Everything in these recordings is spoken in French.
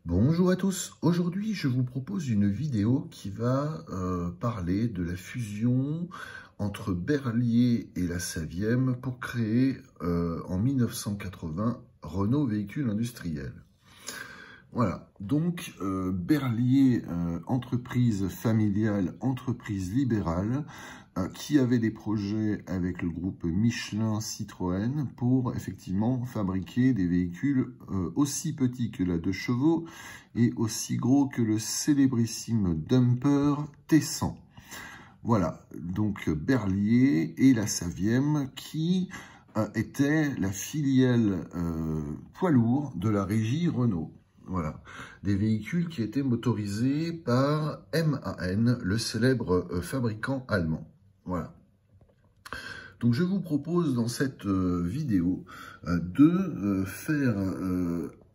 Bonjour à tous, aujourd'hui je vous propose une vidéo qui va parler de la fusion entre Berliet et la Saviem pour créer en 1980 Renault Véhicule Industriel. Voilà, donc Berliet, entreprise familiale, entreprise libérale, qui avait des projets avec le groupe Michelin-Citroën pour effectivement fabriquer des véhicules aussi petits que la 2 chevaux et aussi gros que le célébrissime Dumper T100. Voilà, donc Berliet et la Saviem qui était la filiale poids lourd de la régie Renault. Voilà, des véhicules qui étaient motorisés par MAN, le célèbre fabricant allemand. Voilà. Donc je vous propose dans cette vidéo de faire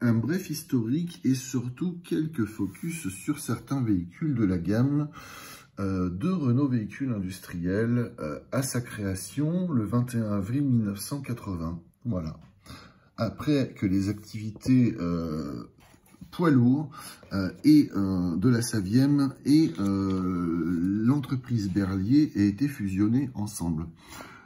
un bref historique et surtout quelques focus sur certains véhicules de la gamme de Renault Véhicule Industriel à sa création le 21 avril 1980. Voilà. Après que les activités poids lourd et de la Saviem et l'entreprise Berliet aient été fusionnées ensemble.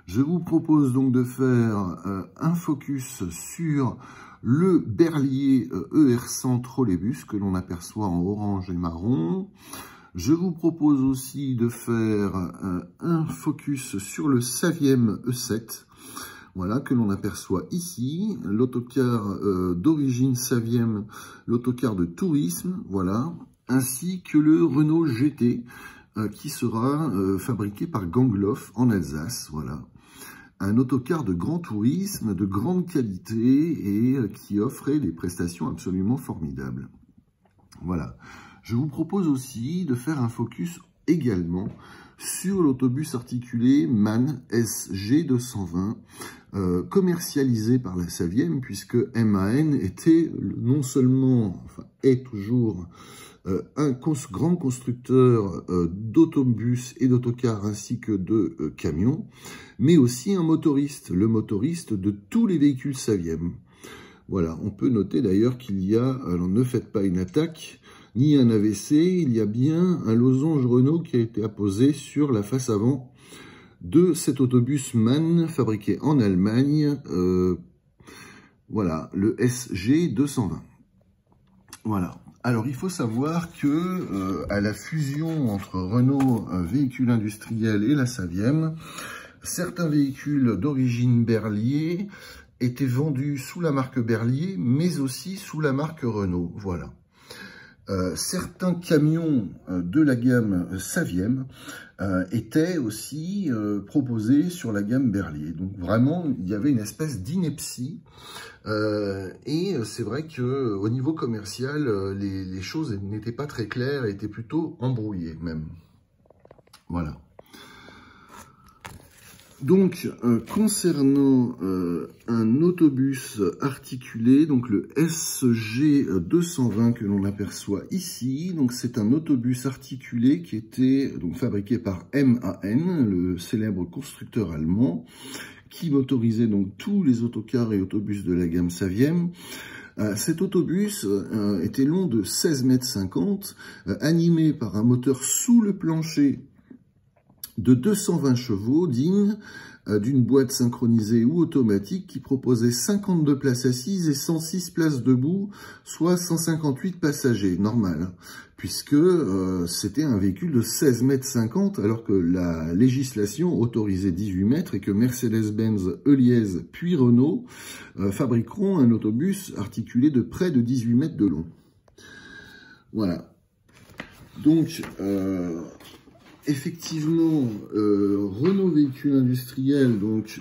Je vous propose donc de faire un focus sur le Berliet ER100 trolleybus que l'on aperçoit en orange et marron. Je vous propose aussi de faire un focus sur le Saviem E7. Voilà, que l'on aperçoit ici, l'autocar d'origine Saviem, l'autocar de tourisme, voilà, ainsi que le Renault GT, qui sera fabriqué par Gangloff en Alsace, voilà. Un autocar de grand tourisme, de grande qualité et qui offrait des prestations absolument formidables. Voilà. Je vous propose aussi de faire un focus également sur l'autobus articulé MAN SG220, commercialisé par la Saviem, puisque MAN était non seulement, enfin est toujours, un grand constructeur d'autobus et d'autocars ainsi que de camions, mais aussi un motoriste, le motoriste de tous les véhicules Saviem. Voilà, on peut noter d'ailleurs qu'il y a, alors ne faites pas une attaque, ni un AVC, il y a bien un losange Renault qui a été apposé sur la face avant de cet autobus MAN fabriqué en Allemagne, voilà, le SG220. Voilà. Alors, il faut savoir que à la fusion entre Renault Véhicule Industriel et la Saviem, certains véhicules d'origine Berliet étaient vendus sous la marque Berliet, mais aussi sous la marque Renault. Voilà. Certains camions de la gamme Saviem étaient aussi proposés sur la gamme Berliet. Donc vraiment, il y avait une espèce d'ineptie. Et c'est vrai que au niveau commercial, les choses n'étaient pas très claires, étaient plutôt embrouillées même. Voilà. Donc, concernant un autobus articulé, donc le SG220 que l'on aperçoit ici, donc c'est un autobus articulé qui était donc fabriqué par MAN, le célèbre constructeur allemand, qui motorisait donc tous les autocars et autobus de la gamme Saviem. Cet autobus était long de 16,50 m, animé par un moteur sous le plancher de 220 chevaux, digne d'une boîte synchronisée ou automatique qui proposait 52 places assises et 106 places debout, soit 158 passagers, normal, puisque c'était un véhicule de 16,50 m, alors que la législation autorisait 18 mètres et que Mercedes-Benz, Eliez, puis Renault fabriqueront un autobus articulé de près de 18 mètres de long. Voilà. Donc, effectivement, Renault Véhicule Industriel, donc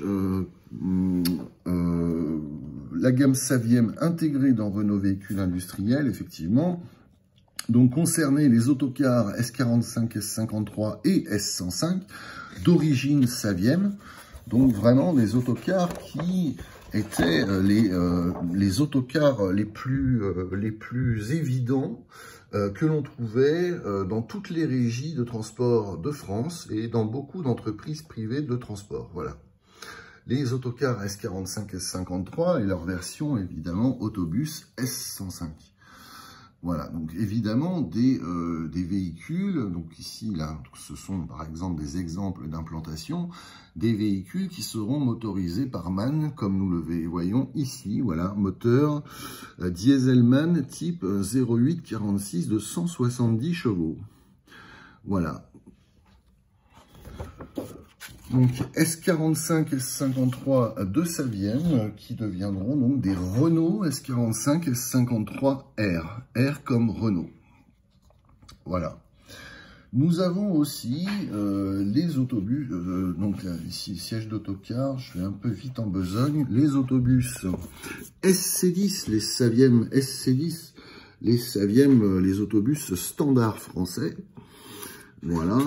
la gamme Saviem intégrée dans Renault Véhicule Industriel, effectivement, donc concernait les autocars S45, S53 et S105 d'origine Saviem, donc vraiment des autocars qui étaient les autocars les plus évidents que l'on trouvait dans toutes les régies de transport de France et dans beaucoup d'entreprises privées de transport. Voilà. Les autocars S45, S53 et leur version évidemment autobus S105. Voilà, donc évidemment des véhicules, donc ici, là, ce sont par exemple des exemples d'implantation, des véhicules qui seront motorisés par MAN, comme nous le voyons ici, voilà, moteur dieselman type 0846 de 170 chevaux. Voilà. Donc S45, S53 de Saviem, qui deviendront donc des Renault S45, S53R. R comme Renault. Voilà. Nous avons aussi les autobus, donc là, ici, siège d'autocar, je vais un peu vite en besogne, les autobus SC10, les Saviem SC10, les Saviem, les autobus standards français. Voilà,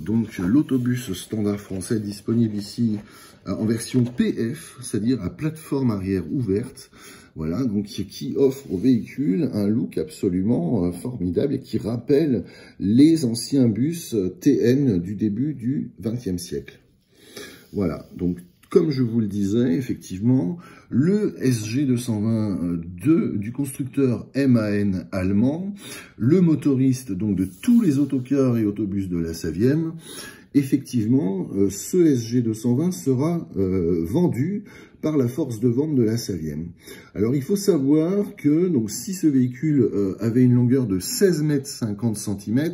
donc l'autobus standard français disponible ici en version PF, c'est-à-dire à plateforme arrière ouverte. Voilà, donc qui offre au véhicule un look absolument formidable et qui rappelle les anciens bus TN du début du XXe siècle. Voilà, donc comme je vous le disais, effectivement, le SG220 du constructeur MAN allemand, le motoriste donc de tous les autocars et autobus de la Saviem, effectivement, ce SG220 sera vendu par la force de vente de la Saviem. Alors, il faut savoir que donc, si ce véhicule avait une longueur de 16,50 m,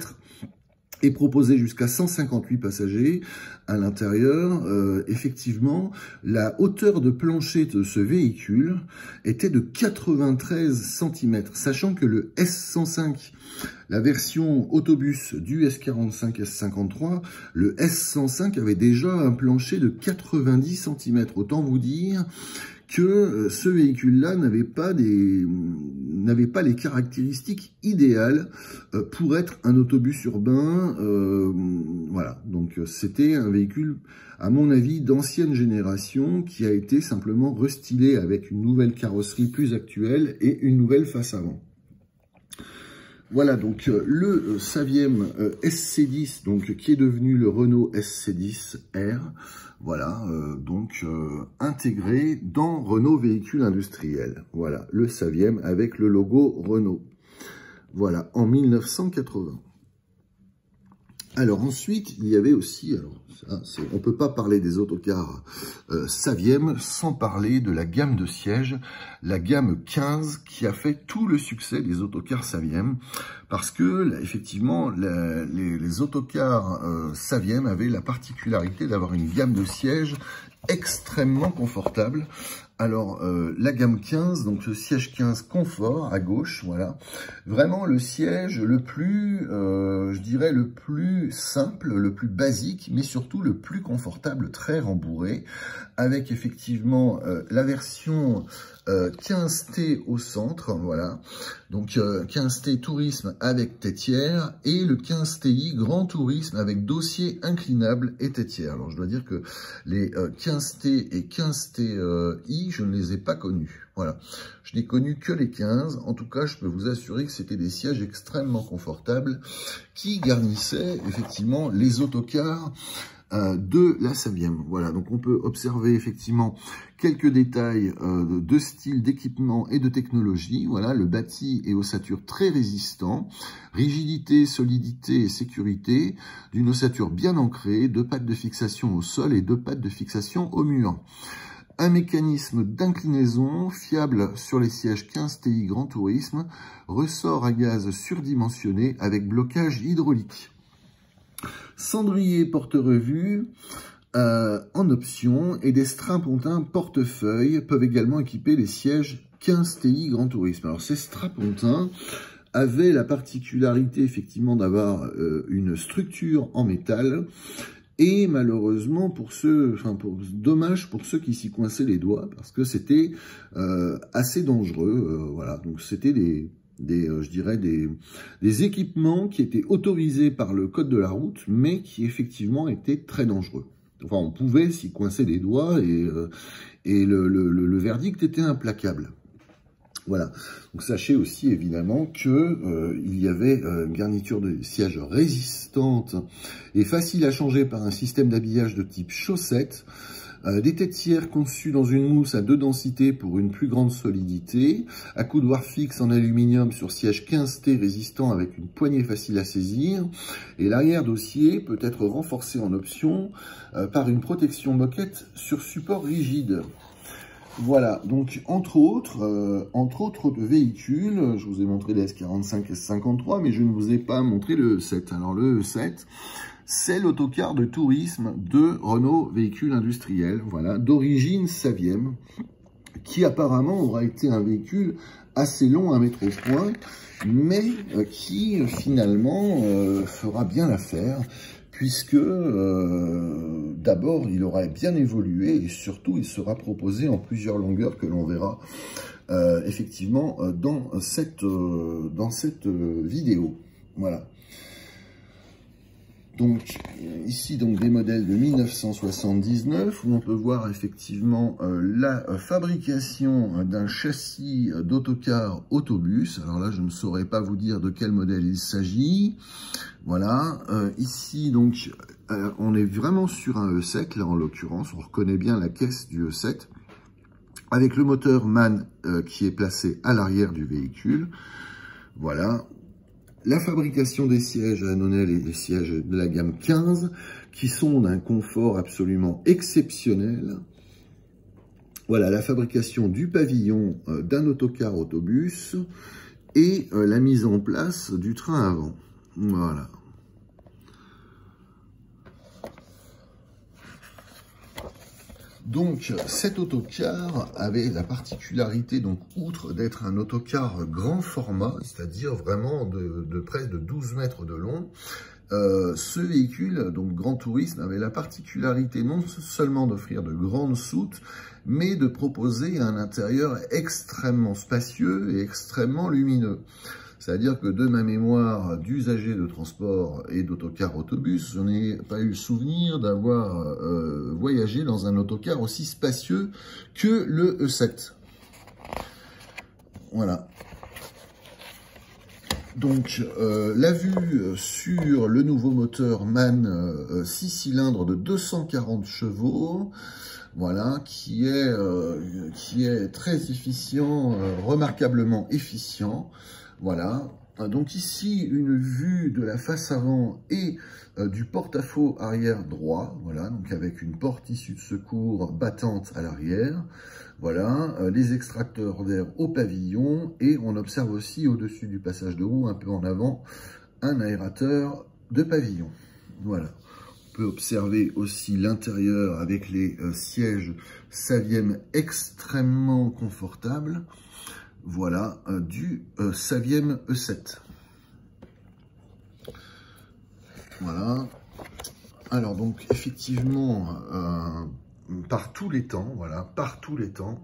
et proposé jusqu'à 158 passagers à l'intérieur, effectivement, la hauteur de plancher de ce véhicule était de 93 cm, sachant que le S105, la version autobus du S45, S53, le S105 avait déjà un plancher de 90 cm. Autant vous dire que ce véhicule-là n'avait pas les caractéristiques idéales pour être un autobus urbain. Voilà, donc c'était un véhicule, à mon avis, d'ancienne génération qui a été simplement restylé avec une nouvelle carrosserie plus actuelle et une nouvelle face avant. Voilà donc le Saviem SC10, donc qui est devenu le Renault SC10R, voilà, donc intégré dans Renault Véhicule Industriel. Voilà, le Saviem avec le logo Renault. Voilà, en 1980. Alors ensuite, il y avait aussi, on ne peut pas parler des autocars Saviem sans parler de la gamme de sièges, la gamme 15 qui a fait tout le succès des autocars Saviem, parce que effectivement les autocars Saviem avaient la particularité d'avoir une gamme de sièges extrêmement confortable. Alors, la gamme 15, donc le siège 15 confort à gauche, voilà. Vraiment le siège le plus, je dirais, le plus simple, le plus basique, mais surtout le plus confortable, très rembourré, avec effectivement la version 15T au centre, voilà. Donc 15T Tourisme avec tétière et le 15TI Grand Tourisme avec dossier inclinable et tétière. Alors je dois dire que les 15T et 15TI, je ne les ai pas connus. Voilà, je n'ai connu que les 15. En tout cas, je peux vous assurer que c'était des sièges extrêmement confortables qui garnissaient effectivement les autocars de la Saviem. Voilà, donc on peut observer effectivement quelques détails de style, d'équipement et de technologie. Voilà, le bâti et ossature très résistant, rigidité, solidité et sécurité, d'une ossature bien ancrée, 2 pattes de fixation au sol et 2 pattes de fixation au mur. Un mécanisme d'inclinaison fiable sur les sièges 15TI Grand Tourisme, ressort à gaz surdimensionné avec blocage hydraulique. Cendrier porte-revue en option et des strapontins portefeuille peuvent également équiper les sièges 15TI Grand Tourisme. Alors ces strapontins avaient la particularité effectivement d'avoir une structure en métal. Et malheureusement, dommage pour ceux qui s'y coinçaient les doigts, parce que c'était assez dangereux. Voilà, donc c'était je dirais des équipements qui étaient autorisés par le code de la route, mais qui effectivement étaient très dangereux. Enfin, on pouvait s'y coincer les doigts et le verdict était implacable. Voilà, donc sachez aussi évidemment que il y avait une garniture de siège résistante et facile à changer par un système d'habillage de type chaussette. Des têtières conçues dans une mousse à 2 densités pour une plus grande solidité. Accoudoir fixe en aluminium sur siège 15T résistant avec une poignée facile à saisir. Et l'arrière-dossier peut être renforcé en option par une protection moquette sur support rigide. Voilà, donc entre autres de véhicules, je vous ai montré les S45 et S53, mais je ne vous ai pas montré le E7. Alors le E7, c'est l'autocar de tourisme de Renault Véhicules Industriels, voilà, d'origine Saviem, qui apparemment aura été un véhicule assez long à mettre au point, mais qui finalement fera bien l'affaire, puisque d'abord il aura bien évolué et surtout il sera proposé en plusieurs longueurs que l'on verra effectivement dans cette vidéo. Voilà. Donc ici donc des modèles de 1979 où on peut voir effectivement la fabrication d'un châssis d'autocar autobus. Alors là je ne saurais pas vous dire de quel modèle il s'agit. Voilà, ici donc on est vraiment sur un E7 là en l'occurrence, on reconnaît bien la caisse du E7 avec le moteur MAN qui est placé à l'arrière du véhicule. Voilà. La fabrication des sièges à Annonel et des sièges de la gamme 15 qui sont d'un confort absolument exceptionnel. Voilà, la fabrication du pavillon d'un autocar autobus et la mise en place du train avant. Voilà. Donc cet autocar avait la particularité, donc outre d'être un autocar grand format, c'est-à-dire vraiment de près de 12 mètres de long, ce véhicule, donc Grand Tourisme, avait la particularité non seulement d'offrir de grandes soutes, mais de proposer un intérieur extrêmement spacieux et extrêmement lumineux. C'est-à-dire que de ma mémoire d'usager de transport et d'autocar autobus, je n'ai pas eu le souvenir d'avoir voyagé dans un autocar aussi spacieux que le E7. Voilà. Donc, la vue sur le nouveau moteur MAN 6 cylindres de 240 chevaux, voilà, qui est très efficient, remarquablement efficient. Voilà, donc ici une vue de la face avant et du porte-à-faux arrière droit, voilà, donc avec une porte issue de secours battante à l'arrière, voilà, les extracteurs d'air au pavillon et on observe aussi au-dessus du passage de roue, un peu en avant, un aérateur de pavillon, voilà. On peut observer aussi l'intérieur avec les sièges Saviem extrêmement confortables. Voilà, du Saviem E7. Voilà. Alors donc effectivement, par tous les temps, voilà, par tous les temps,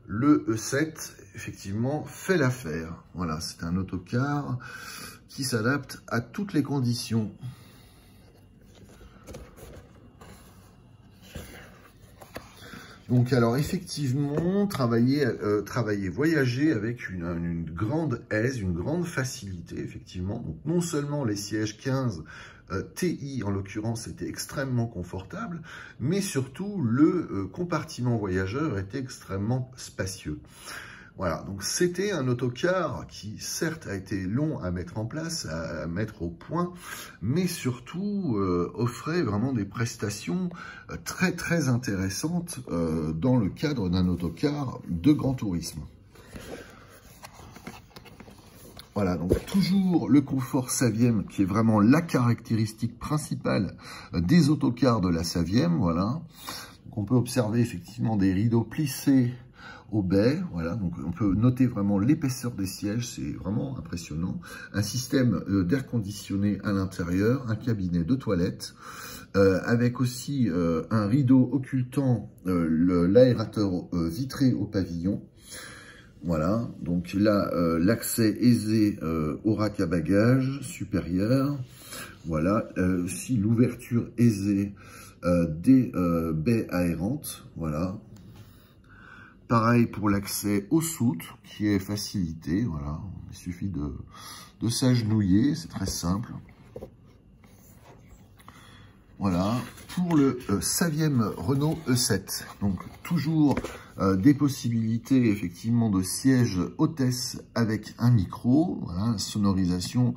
le E7 effectivement fait l'affaire. Voilà, c'est un autocar qui s'adapte à toutes les conditions. Donc alors effectivement, voyager avec une grande aise, une grande facilité, effectivement. Donc non seulement les sièges 15 TI en l'occurrence étaient extrêmement confortables, mais surtout le compartiment voyageur était extrêmement spacieux. Voilà, donc c'était un autocar qui certes a été long à mettre en place, à mettre au point, mais surtout offrait vraiment des prestations très très intéressantes dans le cadre d'un autocar de grand tourisme. Voilà, donc toujours le confort Saviem qui est vraiment la caractéristique principale des autocars de la Saviem, voilà. Donc on peut observer effectivement des rideaux plissés au baie, voilà, donc on peut noter vraiment l'épaisseur des sièges, c'est vraiment impressionnant. Un système d'air conditionné à l'intérieur, un cabinet de toilette, avec aussi un rideau occultant l'aérateur vitré au pavillon. Voilà, donc là, l'accès aisé au rack à bagages supérieur. Voilà, aussi l'ouverture aisée des baies aérantes, voilà. Pareil pour l'accès aux soutes, qui est facilité, voilà. Il suffit de s'agenouiller, c'est très simple. Voilà, pour le Saviem Renault E7. Donc toujours des possibilités effectivement de siège hôtesse avec un micro, voilà, sonorisation.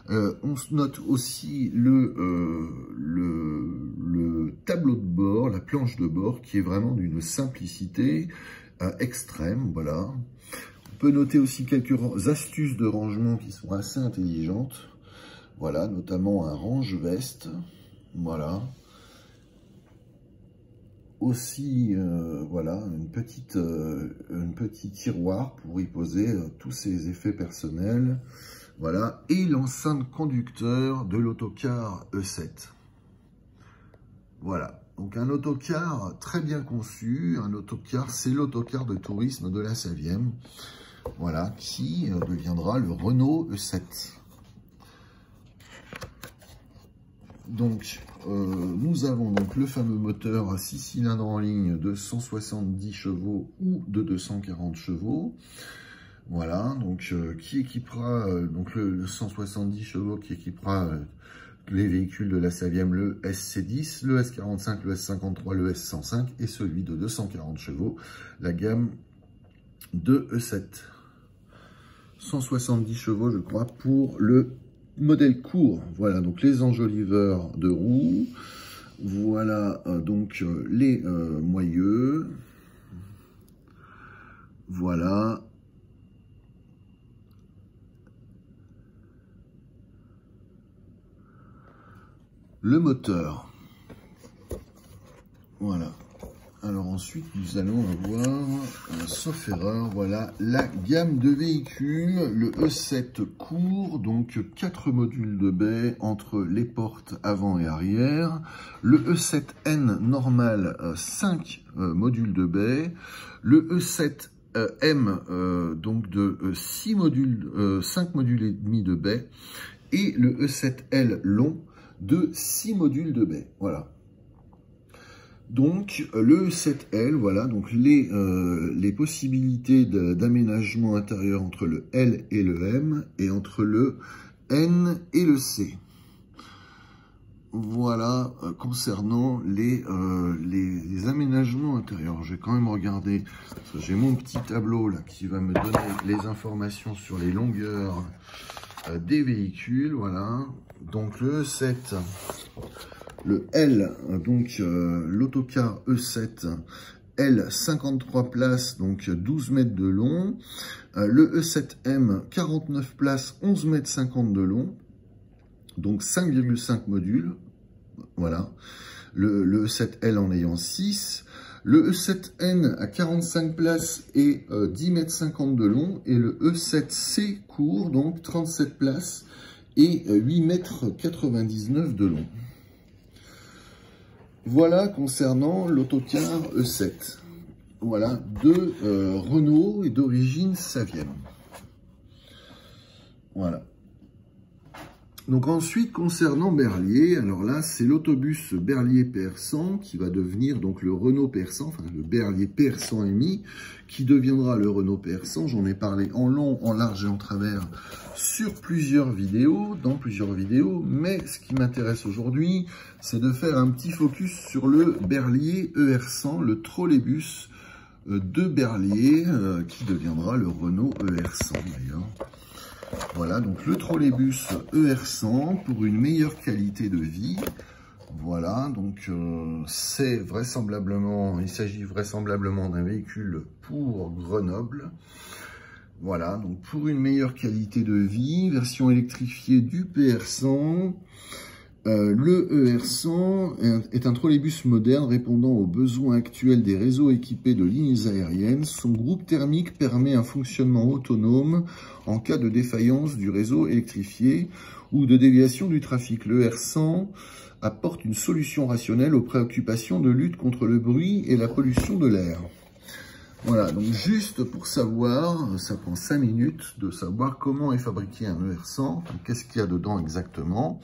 On note aussi le tableau de bord, la planche de bord qui est vraiment d'une simplicité extrême, voilà. On peut noter aussi quelques astuces de rangement qui sont assez intelligentes. Voilà, notamment un range-veste. Voilà. Aussi, voilà, une petite tiroir pour y poser tous ses effets personnels. Voilà. Et l'enceinte conducteur de l'autocar E7. Voilà. Donc un autocar très bien conçu. Un autocar, c'est l'autocar de tourisme de la Saviem. Voilà, qui deviendra le Renault E7. Donc, nous avons donc le fameux moteur à 6 cylindres en ligne de 170 chevaux ou de 240 chevaux. Voilà, donc qui équipera donc le 170 chevaux qui équipera les véhicules de la Saviem, le SC10, le S45, le S53, le S105 et celui de 240 chevaux, la gamme de E7. 170 chevaux, je crois, pour le modèle court. Voilà, donc les enjoliveurs de roues. Voilà, donc les moyeux. Voilà. Le moteur. Voilà. Alors ensuite, nous allons avoir, sauf erreur, voilà, la gamme de véhicules, le E7 court, donc 4 modules de baie entre les portes avant et arrière. Le E7N normal, 5 modules de baie. Le E7M, donc de 5 modules et demi de baie. Et le E7L long de 6 modules de baie. Voilà. Donc le E7L, voilà, donc les possibilités d'aménagement intérieur entre le L et le M et entre le N et le C. Voilà, concernant les aménagements intérieurs. Je vais quand même regarder, parce que j'ai mon petit tableau là qui va me donner les informations sur les longueurs des véhicules, voilà. Donc le E7... Le L, donc l'autocar E7, L 53 places, donc 12 mètres de long. Le E7M 49 places, 11 mètres 50 de long, donc 5,5 modules. Voilà. Le E7L en ayant 6. Le E7N à 45 places et 10 mètres 50 de long. Et le E7C court, donc 37 places et 8 mètres 99 de long. Voilà concernant l'autocar E7. Voilà, de Renault et d'origine Saviem. Voilà. Donc ensuite, concernant Berliet, alors là, c'est l'autobus Berliet PR100 qui va devenir donc le Renault PR100, enfin le Berliet PR100MI, qui deviendra le Renault PR100. J'en ai parlé en long, en large et en travers sur plusieurs vidéos, dans plusieurs vidéos, mais ce qui m'intéresse aujourd'hui, c'est de faire un petit focus sur le Berliet ER100, le trolleybus de Berliet, qui deviendra le Renault ER100 d'ailleurs. Voilà, donc le trolleybus ER100 pour une meilleure qualité de vie. Voilà, donc c'est vraisemblablement, il s'agit vraisemblablement d'un véhicule pour Grenoble. Voilà, donc pour une meilleure qualité de vie, version électrifiée du PR100. Le ER100 est un trolleybus moderne répondant aux besoins actuels des réseaux équipés de lignes aériennes. Son groupe thermique permet un fonctionnement autonome en cas de défaillance du réseau électrifié ou de déviation du trafic. Le ER100 apporte une solution rationnelle aux préoccupations de lutte contre le bruit et la pollution de l'air. Voilà, donc juste pour savoir, ça prend 5 minutes de savoir comment est fabriqué un ER100, qu'est-ce qu'il y a dedans exactement.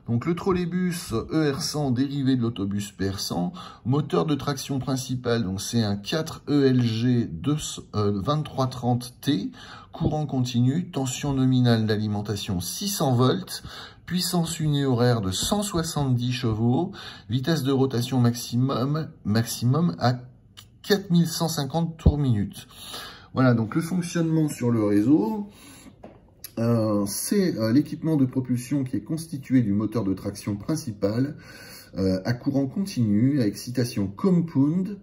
Donc le trolleybus ER100 dérivé de l'autobus PR100, moteur de traction principale, donc c'est un 4 ELG 2330T, courant continu, tension nominale d'alimentation 600 volts, puissance unie horaire de 170 chevaux, vitesse de rotation maximum à 4150 tours minute. Voilà, donc le fonctionnement sur le réseau, c'est l'équipement de propulsion qui est constitué du moteur de traction principal à courant continu, à excitation compound,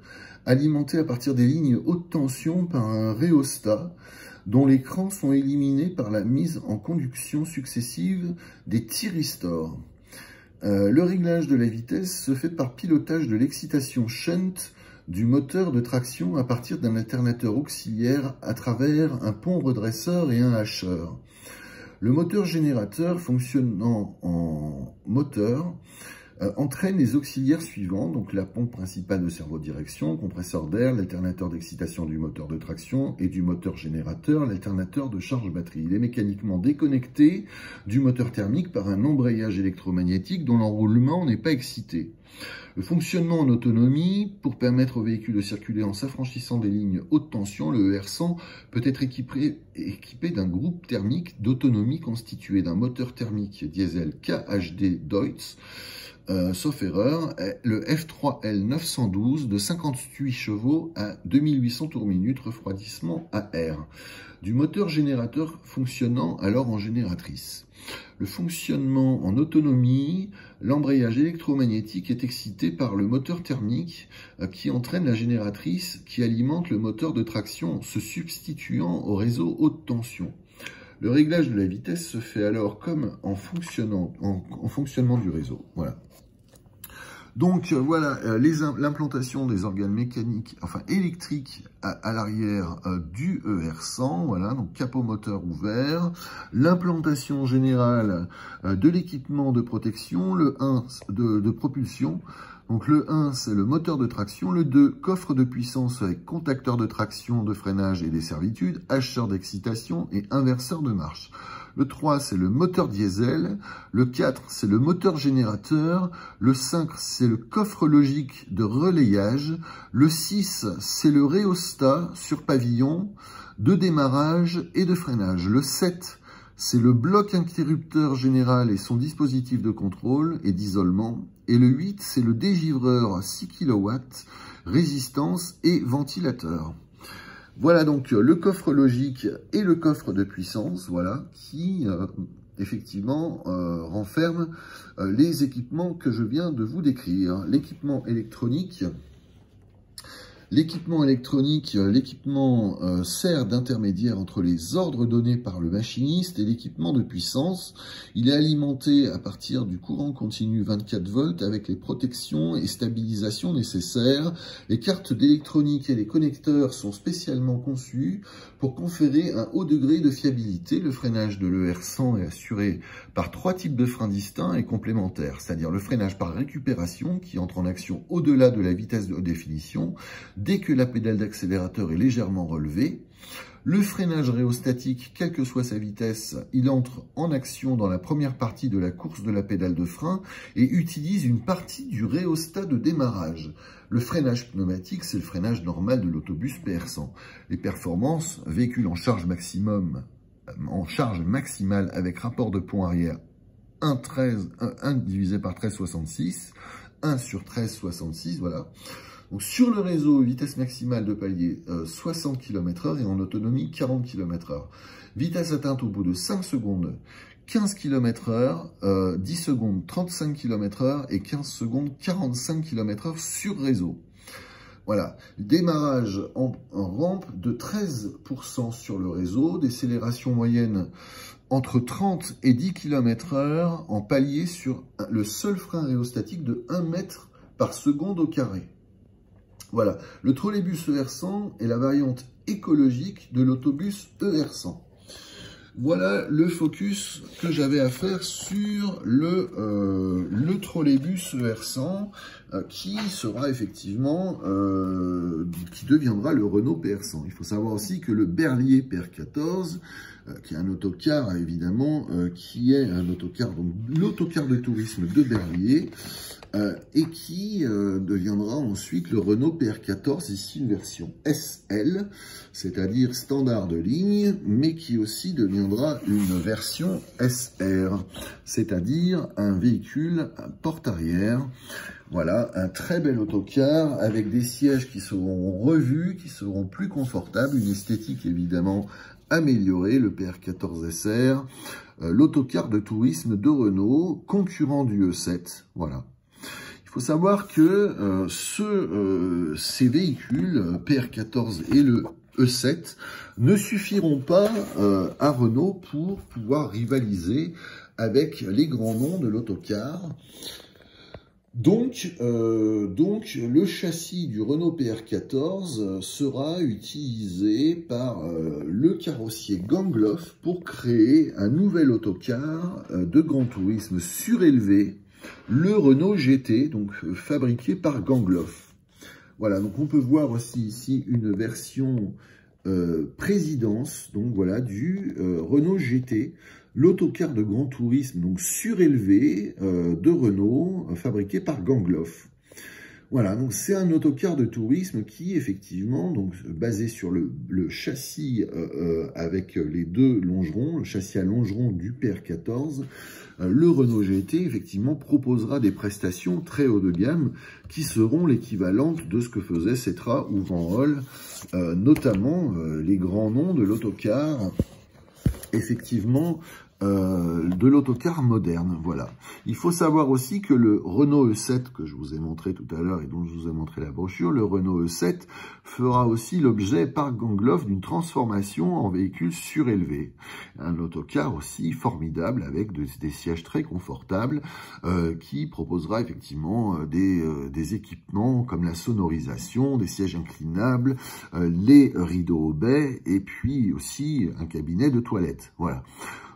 alimenté à partir des lignes haute tension par un rhéostat dont les crans sont éliminés par la mise en conduction successive des thyristors. Le réglage de la vitesse se fait par pilotage de l'excitation shunt du moteur de traction à partir d'un alternateur auxiliaire à travers un pont redresseur et un hacheur. Le moteur générateur fonctionnant en moteur entraîne les auxiliaires suivants, donc la pompe principale de servo-direction, compresseur d'air, l'alternateur d'excitation du moteur de traction et du moteur générateur, l'alternateur de charge-batterie. Il est mécaniquement déconnecté du moteur thermique par un embrayage électromagnétique dont l'enroulement n'est pas excité. Le fonctionnement en autonomie, pour permettre au véhicule de circuler en s'affranchissant des lignes haute tension, le ER100 peut être équipé d'un groupe thermique d'autonomie constitué d'un moteur thermique diesel KHD Deutz, sauf erreur, le F3L 912 de 58 chevaux à 2800 tours minute, refroidissement à air, du moteur générateur fonctionnant alors en génératrice. Le fonctionnement en autonomie, l'embrayage électromagnétique est excité par le moteur thermique qui entraîne la génératrice qui alimente le moteur de traction se substituant au réseau haute tension. Le réglage de la vitesse se fait alors comme en fonctionnement du réseau. Voilà. Donc voilà l'implantation des organes mécaniques, enfin électriques à l'arrière du ER100, voilà, donc capot moteur ouvert, l'implantation générale de l'équipement de protection, le 1 de propulsion. Donc le 1, c'est le moteur de traction, le 2, coffre de puissance avec contacteur de traction, de freinage et des servitudes, hacheur d'excitation et inverseur de marche. Le 3, c'est le moteur diesel. Le 4, c'est le moteur générateur. Le 5, c'est le coffre logique de relayage. Le 6, c'est le rhéostat sur pavillon de démarrage et de freinage. Le 7, c'est le bloc interrupteur général et son dispositif de contrôle et d'isolement. Et le 8, c'est le dégivreur 6 kW, résistance et ventilateur. Voilà donc le coffre logique et le coffre de puissance, voilà, qui effectivement renferment les équipements que je viens de vous décrire. L'équipement électronique, sert d'intermédiaire entre les ordres donnés par le machiniste et l'équipement de puissance. Il est alimenté à partir du courant continu 24 volts avec les protections et stabilisations nécessaires. Les cartes d'électronique et les connecteurs sont spécialement conçus pour conférer un haut degré de fiabilité. Le freinage de l'ER100 est assuré par 3 types de freins distincts et complémentaires, c'est-à-dire le freinage par récupération qui entre en action au-delà de la vitesse de haute définition, dès que la pédale d'accélérateur est légèrement relevée. Le freinage rhéostatique, quelle que soit sa vitesse, il entre en action dans la première partie de la course de la pédale de frein et utilise une partie du rhéostat de démarrage. Le freinage pneumatique, c'est le freinage normal de l'autobus PR100. Les performances, véhicule en charge maximale avec rapport de pont arrière 1 divisé par 13,66, 1 sur 13,66, voilà. Donc sur le réseau, vitesse maximale de palier 60 km/h et en autonomie 40 km/h. Vitesse atteinte au bout de 5 secondes, 15 km/h, 10 secondes 35 km/h et 15 secondes 45 km/h sur réseau. Voilà, démarrage en rampe de 13% sur le réseau, décélération moyenne entre 30 et 10 km/h en palier sur le seul frein rhéostatique de 1 mètre par seconde au carré. Voilà, le trolleybus ER100 est la variante écologique de l'autobus ER100. Voilà le focus que j'avais à faire sur le trolleybus ER100 qui sera effectivement, qui deviendra le Renault PR100. Il faut savoir aussi que le Berliet PR14 qui est un autocar évidemment, qui est un autocar, donc l'autocar de tourisme de Berliet, et qui deviendra ensuite le Renault PR14, ici une version SL, c'est-à-dire standard de ligne, mais qui aussi deviendra une version SR, c'est-à-dire un véhicule porte-arrière. Voilà, un très bel autocar avec des sièges qui seront revus, qui seront plus confortables, une esthétique évidemment améliorée, le PR14 SR, l'autocar de tourisme de Renault, concurrent du E7, voilà. Il faut savoir que ces véhicules, PR14 et le E7, ne suffiront pas à Renault pour pouvoir rivaliser avec les grands noms de l'autocar. Donc, le châssis du Renault PR14 sera utilisé par le carrossier Gangloff pour créer un nouvel autocar de grand tourisme surélevé, le Renault GT, donc fabriqué par Gangloff. Voilà, donc on peut voir aussi ici une version présidence, donc voilà, du Renault GT, l'autocar de grand tourisme donc surélevé de Renault, fabriqué par Gangloff. Voilà, donc c'est un autocar de tourisme qui effectivement, donc basé sur le châssis avec les deux longerons, le châssis à longeron du PR14, le Renault GT effectivement proposera des prestations très haut de gamme qui seront l'équivalente de ce que faisait Setra ou Van Hool, notamment les grands noms de l'autocar, effectivement, de l'autocar moderne, voilà. Il faut savoir aussi que le Renault E7, que je vous ai montré tout à l'heure et dont je vous ai montré la brochure, le Renault E7 fera aussi l'objet par Gangloff d'une transformation en véhicule surélevé. Un autocar aussi formidable avec des sièges très confortables qui proposera effectivement des équipements comme la sonorisation, des sièges inclinables, les rideaux au bai et puis aussi un cabinet de toilette, voilà.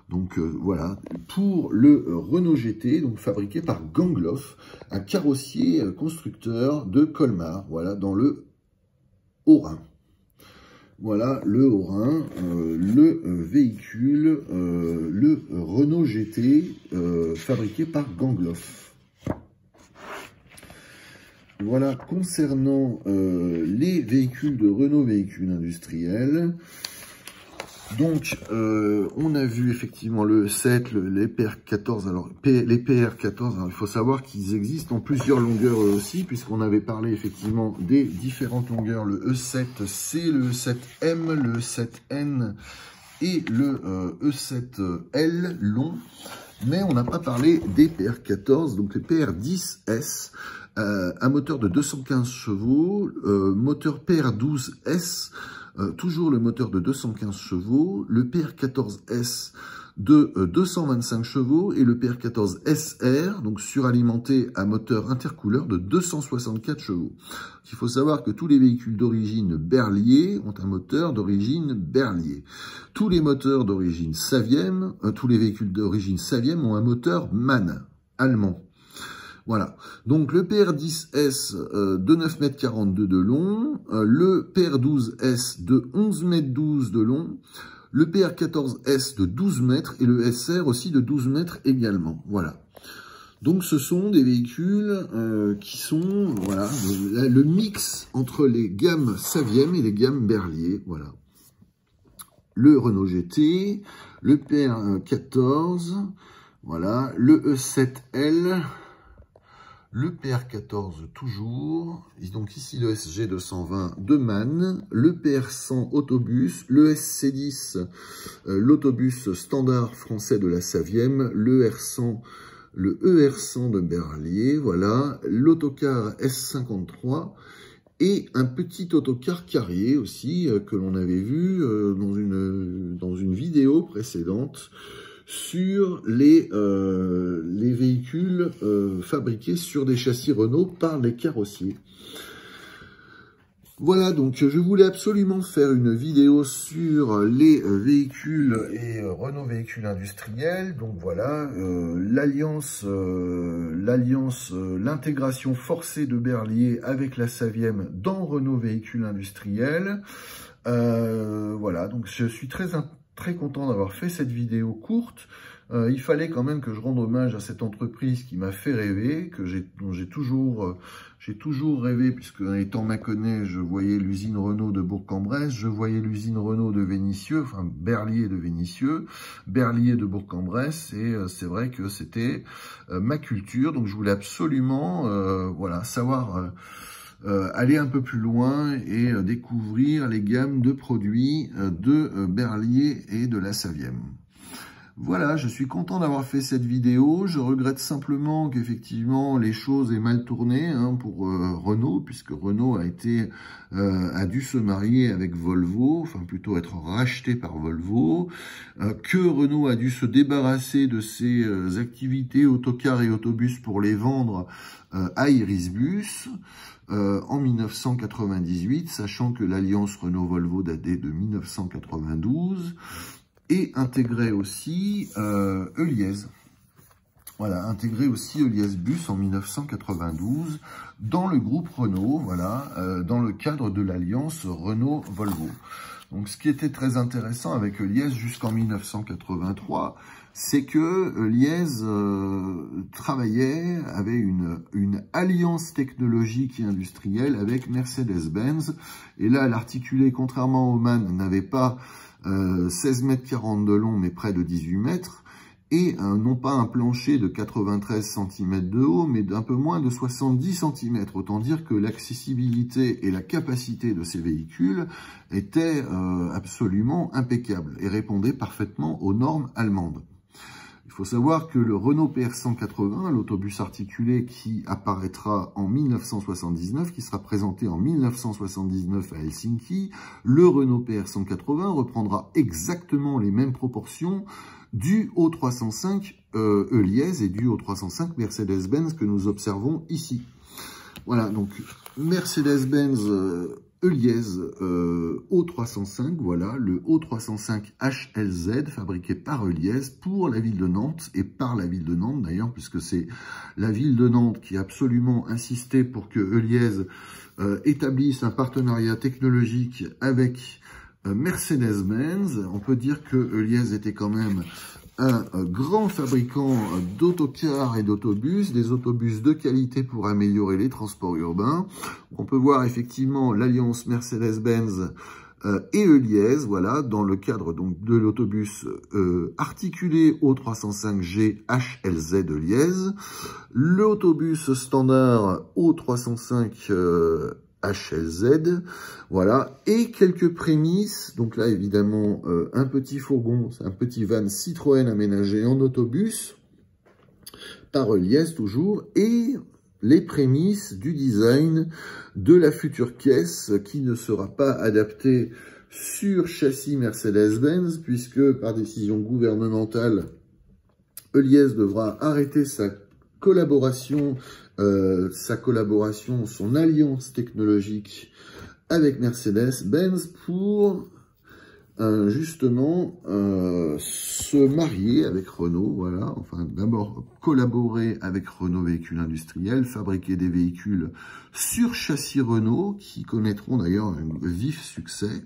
Donc voilà, pour le Renault GT, donc fabriqué par Gangloff, un carrossier constructeur de Colmar, voilà, dans le Haut-Rhin. Voilà le Haut-Rhin, le véhicule, le Renault GT, fabriqué par Gangloff. Voilà, concernant les véhicules de Renault Véhicules Industriels. Donc, on a vu effectivement le E7, les PR14. Alors, les PR14, alors, il faut savoir qu'ils existent en plusieurs longueurs aussi, puisqu'on avait parlé effectivement des différentes longueurs. Le E7C, le E7M, le E7N et le E7L long. Mais on n'a pas parlé des PR14, donc les PR10S, un moteur de 215 chevaux, moteur PR12S, toujours le moteur de 215 chevaux, le PR14S de 225 chevaux et le PR14 SR, donc suralimenté à moteur intercouleur de 264 chevaux. Il faut savoir que tous les véhicules d'origine Berliet ont un moteur d'origine Berliet. Tous les moteurs d'origine Saviem, tous les véhicules d'origine Saviem ont un moteur MAN, allemand. Voilà, donc le PR10S de 9,42 m de long, le PR12S de 11,12 m de long, le PR14S de 12 mètres et le SR aussi de 12 mètres également. Voilà. Donc ce sont des véhicules qui sont voilà, le mix entre les gammes Saviem et les gammes Berliet. Voilà. Le Renault GT, le PR14, voilà, le E7L, le PR14 toujours, donc ici le SG220 de MAN, le PR100 autobus, le SC10, l'autobus standard français de la Saviem, le R100, le ER100 de Berliet, voilà, l'autocar S53 et un petit autocar Carrier aussi que l'on avait vu dans une vidéo précédente sur les véhicules fabriqués sur des châssis Renault par les carrossiers. Voilà, donc je voulais absolument faire une vidéo sur les véhicules et Renault Véhicules Industriels. Donc voilà, l'intégration forcée de Berliet avec la Saviem dans Renault Véhicules Industriels. Voilà, donc je suis très très content d'avoir fait cette vidéo courte. Il fallait quand même que je rende hommage à cette entreprise qui m'a fait rêver, dont j'ai toujours rêvé, puisque dans les temps mâconnais, je voyais l'usine Renault de Bourg-en-Bresse, je voyais l'usine Renault de Vénissieux, enfin Berliet de Vénissieux, Berliet de Bourg-en-Bresse, et c'est vrai que c'était ma culture, donc je voulais absolument voilà, savoir aller un peu plus loin et découvrir les gammes de produits de Berliet et de la Savième. Voilà, je suis content d'avoir fait cette vidéo. Je regrette simplement qu'effectivement les choses aient mal tourné pour Renault, puisque Renault a dû se marier avec Volvo, enfin plutôt être racheté par Volvo, que Renault a dû se débarrasser de ses activités autocars et autobus pour les vendre à Irisbus en 1998, sachant que l'alliance Renault-Volvo datait de 1992. Et intégrer aussi Heuliez. Voilà, intégrer aussi Heuliez Bus en 1992 dans le groupe Renault, voilà, dans le cadre de l'alliance Renault-Volvo. Donc, ce qui était très intéressant avec Heuliez jusqu'en 1983, c'est que Heuliez avait une alliance technologique et industrielle avec Mercedes-Benz. Et là, l'articulé, contrairement au MAN, n'avait pas 16 mètres 40 de long, mais près de 18 mètres, et non pas un plancher de 93 cm de haut, mais d'un peu moins de 70 cm. Autant dire que l'accessibilité et la capacité de ces véhicules étaient absolument impeccables et répondaient parfaitement aux normes allemandes. Il faut savoir que le Renault PR180, l'autobus articulé qui apparaîtra en 1979, qui sera présenté en 1979 à Helsinki, le Renault PR180 reprendra exactement les mêmes proportions du O305 Heuliez et du O305 Mercedes-Benz que nous observons ici. Voilà, donc Mercedes-Benz Heuliez O305, voilà, le O305 HLZ, fabriqué par Heuliez pour la ville de Nantes, et par la ville de Nantes d'ailleurs, puisque c'est la ville de Nantes qui a absolument insisté pour que Heuliez établisse un partenariat technologique avec Mercedes-Benz. On peut dire que Heuliez était quand même un grand fabricant d'autocars et d'autobus, des autobus de qualité pour améliorer les transports urbains. On peut voir effectivement l'alliance Mercedes-Benz et Heuliez, voilà, dans le cadre donc de l'autobus articulé O305G HLZ Heuliez, l'autobus standard O305 HLZ, voilà, et quelques prémices. Donc là, évidemment, un petit fourgon, un petit van Citroën aménagé en autobus, par Heuliez toujours, et les prémices du design de la future caisse qui ne sera pas adaptée sur châssis Mercedes-Benz, puisque par décision gouvernementale, Heuliez devra arrêter sa collaboration, son alliance technologique avec Mercedes-Benz pour justement se marier avec Renault, voilà, enfin d'abord collaborer avec Renault Véhicules Industriels, fabriquer des véhicules sur châssis Renault qui connaîtront d'ailleurs un vif succès.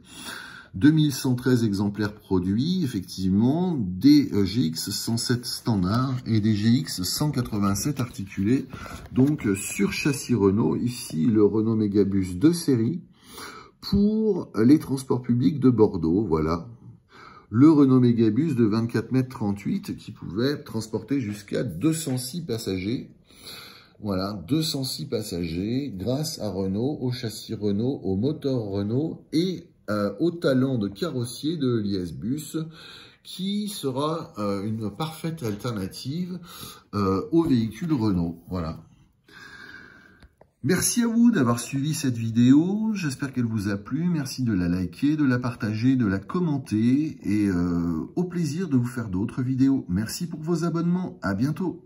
2113 exemplaires produits, effectivement, des GX 107 standards et des GX 187 articulés, donc sur châssis Renault, ici le Renault Mégabus de série, pour les transports publics de Bordeaux, voilà. Le Renault Mégabus de 24,38 m qui pouvait transporter jusqu'à 206 passagers. Voilà, 206 passagers grâce à Renault, au châssis Renault, au moteur Renault et au talent de carrossier de Heuliez Bus, qui sera une parfaite alternative aux véhicules Renault. Voilà. Merci à vous d'avoir suivi cette vidéo, j'espère qu'elle vous a plu, merci de la liker, de la partager, de la commenter, et au plaisir de vous faire d'autres vidéos. Merci pour vos abonnements, à bientôt.